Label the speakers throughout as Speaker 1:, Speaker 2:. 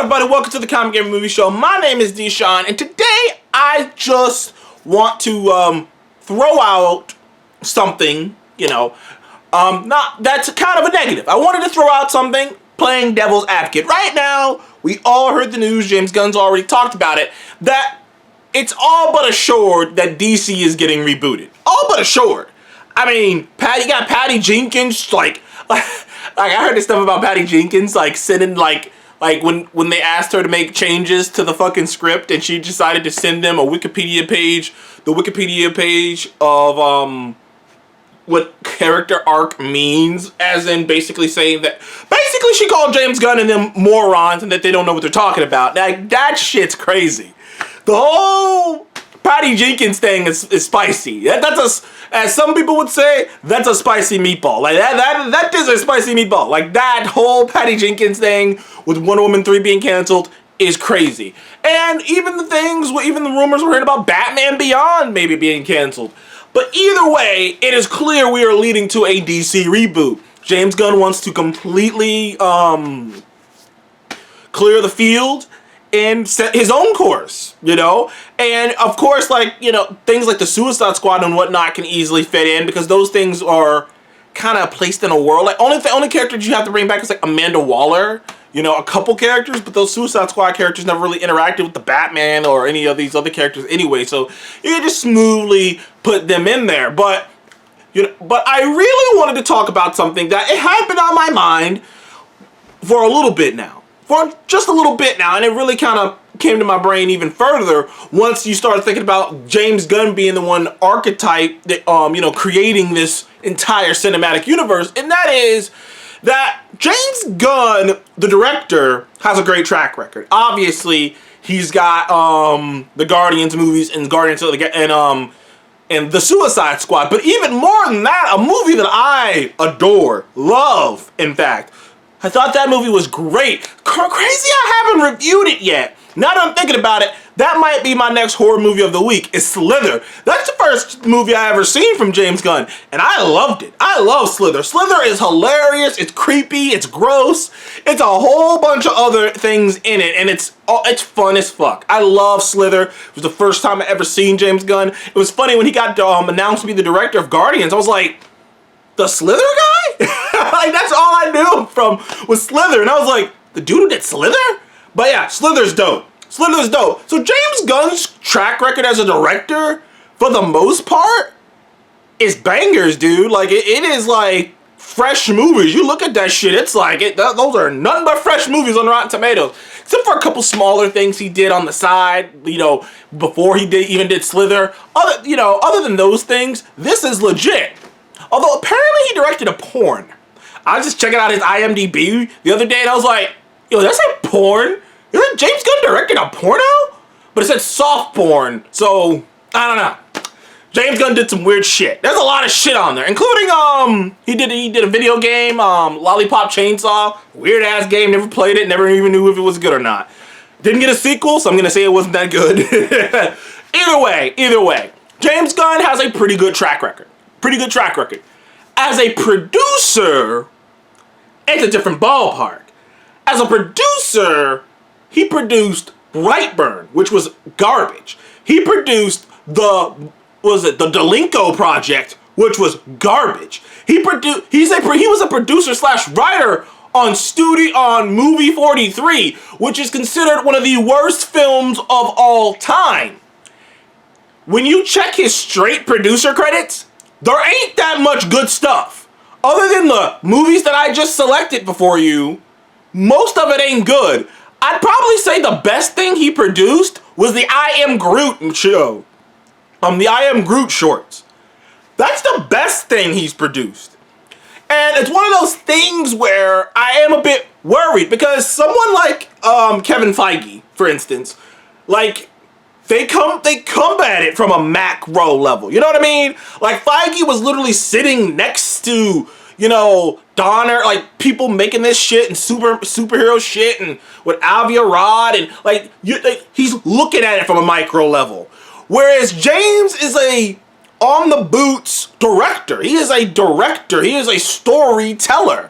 Speaker 1: everybody, welcome to the Comic Game Movie Show. My name is Deshaun, and today I just want to throw out something, that's kind of a negative. I wanted to throw out something, playing devil's advocate. Right now, we all heard the news, James Gunn's already talked about it, that it's all but assured that DC is getting rebooted. All but assured. I mean, you got Patty Jenkins, like I heard this stuff about Patty Jenkins, sending, when they asked her to make changes to the fucking script and she decided to send them a Wikipedia page, the Wikipedia page of, what character arc means, as in basically saying that, she called James Gunn and them morons and that they don't know what they're talking about. That shit's crazy. The whole Patty Jenkins thing is spicy. As some people would say, that's a spicy meatball. That is a spicy meatball. That whole Patty Jenkins thing with Wonder Woman 3 being canceled is crazy. And even the rumors we're hearing about Batman Beyond maybe being canceled. But either way, it is clear we are leading to a DC reboot. James Gunn wants to completely clear the field and set his own course, And of course, things like the Suicide Squad and whatnot can easily fit in because those things are kind of placed in a world. The only characters you have to bring back is Amanda Waller, a couple characters, but those Suicide Squad characters never really interacted with the Batman or any of these other characters anyway, so you can just smoothly put them in there. But I really wanted to talk about something that it had been on my mind for a little bit now. For just a little bit now, and it really kind of came to my brain even further once you started thinking about James Gunn being the one archetype that, creating this entire cinematic universe, and that is that James Gunn, the director, has a great track record. Obviously, he's got the Guardians movies and and the Suicide Squad, but even more than that, a movie that I adore, love, in fact. I thought that movie was great. Crazy I haven't reviewed it yet. Now that I'm thinking about it, that might be my next horror movie of the week, is Slither. That's the first movie I ever seen from James Gunn, and I loved it. I love Slither. Slither is hilarious, it's creepy, it's gross, it's a whole bunch of other things in it, and it's fun as fuck. I love Slither. It was the first time I ever seen James Gunn. It was funny when he got announced to be the director of Guardians, I was like, the Slither guy? That's all I knew was Slither. And I was like, the dude who did Slither? But yeah, Slither's dope. Slither's dope. So James Gunn's track record as a director, for the most part, is bangers, dude. It is fresh movies. You look at that shit, it's those are nothing but fresh movies on Rotten Tomatoes. Except for a couple smaller things he did on the side, before he even did Slither. Other than those things, this is legit. Although apparently he directed a porn. I was just checking out his IMDb the other day and I was like, yo, that's a porn? Isn't James Gunn directed a porno? But it said soft porn, so I don't know. James Gunn did some weird shit. There's a lot of shit on there, including he did a video game, Lollipop Chainsaw, weird ass game. Never played it, never even knew if it was good or not. Didn't get a sequel, so I'm gonna say it wasn't that good. Either way, James Gunn has a pretty good track record. As a producer, it's a different ballpark. As a producer, he produced Brightburn, which was garbage. He produced the Delinko Project, which was garbage. He was a producer / writer on Movie 43, which is considered one of the worst films of all time. When you check his straight producer credits, there ain't that much good stuff. Other than the movies that I just selected before you, most of it ain't good. I'd probably say the best thing he produced was the I Am Groot show. The I Am Groot shorts. That's the best thing he's produced. And it's one of those things where I am a bit worried because someone like Kevin Feige, for instance, they come at it from a macro level. You know what I mean? Feige was literally sitting next to, Donner, people making this shit and superhero shit and with Avi Arad and he's looking at it from a micro level. Whereas James is a on the boots director. He is a director. He is a storyteller.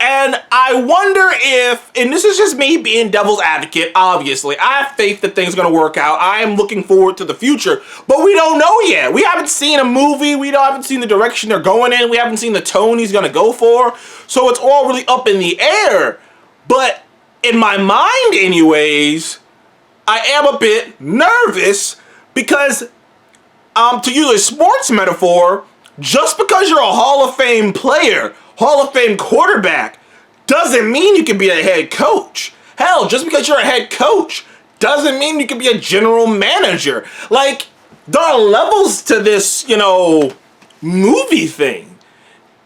Speaker 1: And I wonder if, and this is just me being devil's advocate, obviously, I have faith that things are going to work out. I am looking forward to the future, but we don't know yet. We haven't seen a movie. We haven't seen the direction they're going in. We haven't seen the tone he's going to go for. So it's all really up in the air. But in my mind, anyways, I am a bit nervous because, to use a sports metaphor, just because you're a Hall of Fame player, Hall of Fame quarterback, doesn't mean you can be a head coach. Hell, just because you're a head coach doesn't mean you can be a general manager. Like, there are levels to this, movie thing.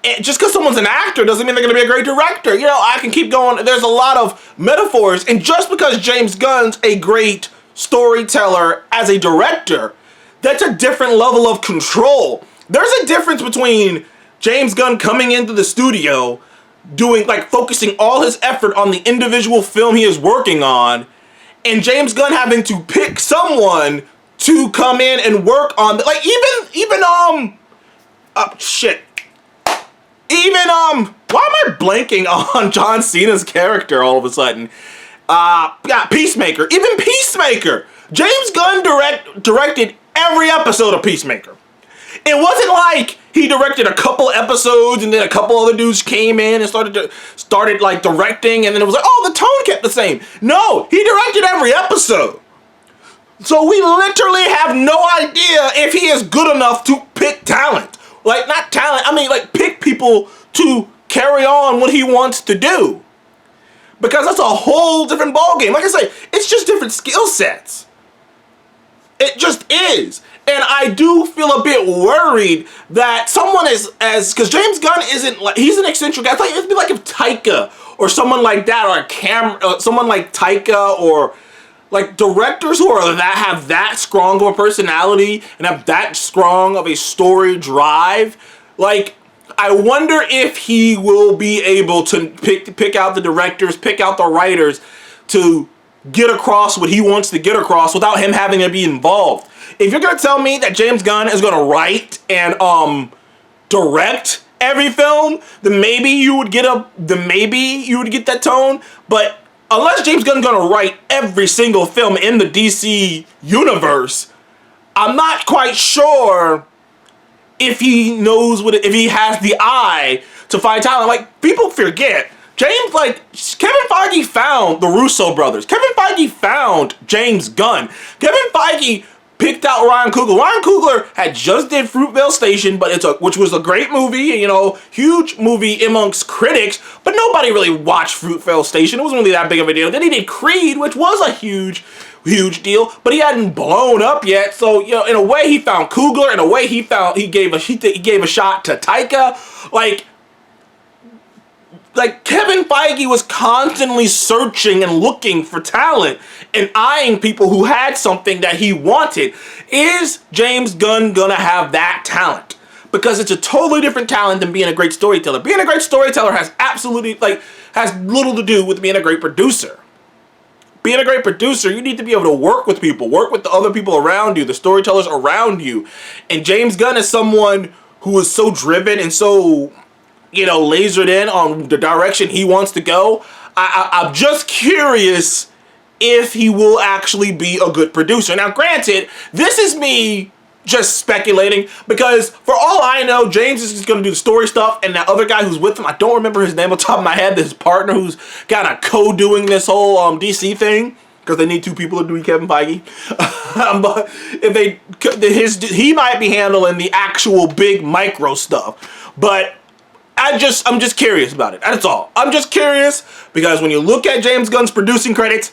Speaker 1: And just because someone's an actor doesn't mean they're going to be a great director. I can keep going. There's a lot of metaphors. And just because James Gunn's a great storyteller as a director, that's a different level of control. There's a difference between James Gunn coming into the studio, focusing all his effort on the individual film he is working on, and James Gunn having to pick someone to come in and work on, why am I blanking on John Cena's character all of a sudden? Peacemaker. Even Peacemaker. James Gunn directed every episode of Peacemaker. It wasn't like he directed a couple episodes and then a couple other dudes came in and started directing, and then it was like, oh, the tone kept the same. No, he directed every episode. So we literally have no idea if he is good enough to pick talent. Not talent, pick people to carry on what he wants to do. Because that's a whole different ballgame. Like I say, it's just different skill sets. It just is. And I do feel a bit worried that someone because James Gunn he's an eccentric guy. It'd be like if Taika or someone like that, or someone like Taika, or like directors who have that strong of a personality and have that strong of a story drive. I wonder if he will be able to pick out the directors, pick out the writers to get across what he wants to get across without him having to be involved. If you're gonna tell me that James Gunn is gonna write and direct every film, then maybe you would get that tone. But unless James Gunn's gonna write every single film in the DC universe, I'm not quite sure if he knows if he has the eye to find talent. People forget. Kevin Feige found the Russo brothers. Kevin Feige found James Gunn. Kevin Feige picked out Ryan Coogler. Ryan Coogler had just did Fruitvale Station, which was a great movie, huge movie amongst critics, but nobody really watched Fruitvale Station. It wasn't really that big of a deal. Then he did Creed, which was a huge deal, but he hadn't blown up yet. So, in a way he found Coogler, in a way he gave a shot to Taika. Kevin Feige was constantly searching and looking for talent and eyeing people who had something that he wanted. Is James Gunn gonna have that talent? Because it's a totally different talent than being a great storyteller. Being a great storyteller has has little to do with being a great producer. Being a great producer, you need to be able to work with people, work with the other people around you, the storytellers around you. And James Gunn is someone who is so driven and so lasered in on the direction he wants to go. I'm just curious if he will actually be a good producer. Now, granted, this is me just speculating, because for all I know, James is just going to do the story stuff, and that other guy who's with him, I don't remember his name on top of my head, his partner who's kind of co-doing this whole DC thing, because they need two people to do Kevin Feige. But he might be handling the actual big micro stuff. But I'm just curious about it. That's all. I'm just curious because when you look at James Gunn's producing credits,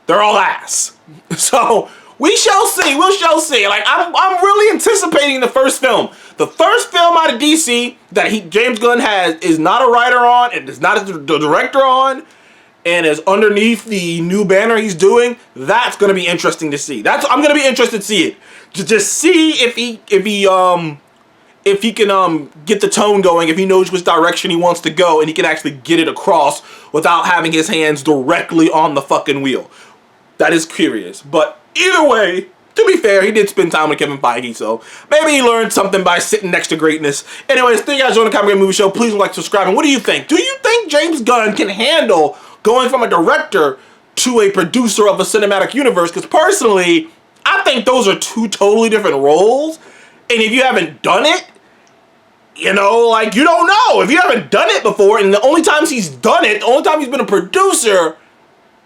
Speaker 1: they're all ass. So we shall see. We shall see. I'm really anticipating the first film. The first film out of DC that James Gunn is not a writer on, and is not a director on, and is underneath the new banner he's doing. That's gonna be interesting to see. I'm gonna be interested to see it. To just see if he can get the tone going, if he knows which direction he wants to go, and he can actually get it across without having his hands directly on the fucking wheel. That is curious. But either way, To be fair, he did spend time with Kevin Feige, so maybe he learned something by sitting next to greatness. Anyways, thank you guys for joining the Comic Game Movie Show. Please like, subscribe, and what do you think? Do you think James Gunn can handle going from a director to a producer of a cinematic universe? Because personally, I think those are two totally different roles. And if you haven't done it, you know, like, you don't know. If you haven't done it before, and the only times he's done it, the only time he's been a producer,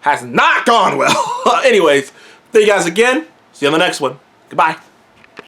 Speaker 1: has not gone well. Anyways, thank you guys again. See you on the next one. Goodbye.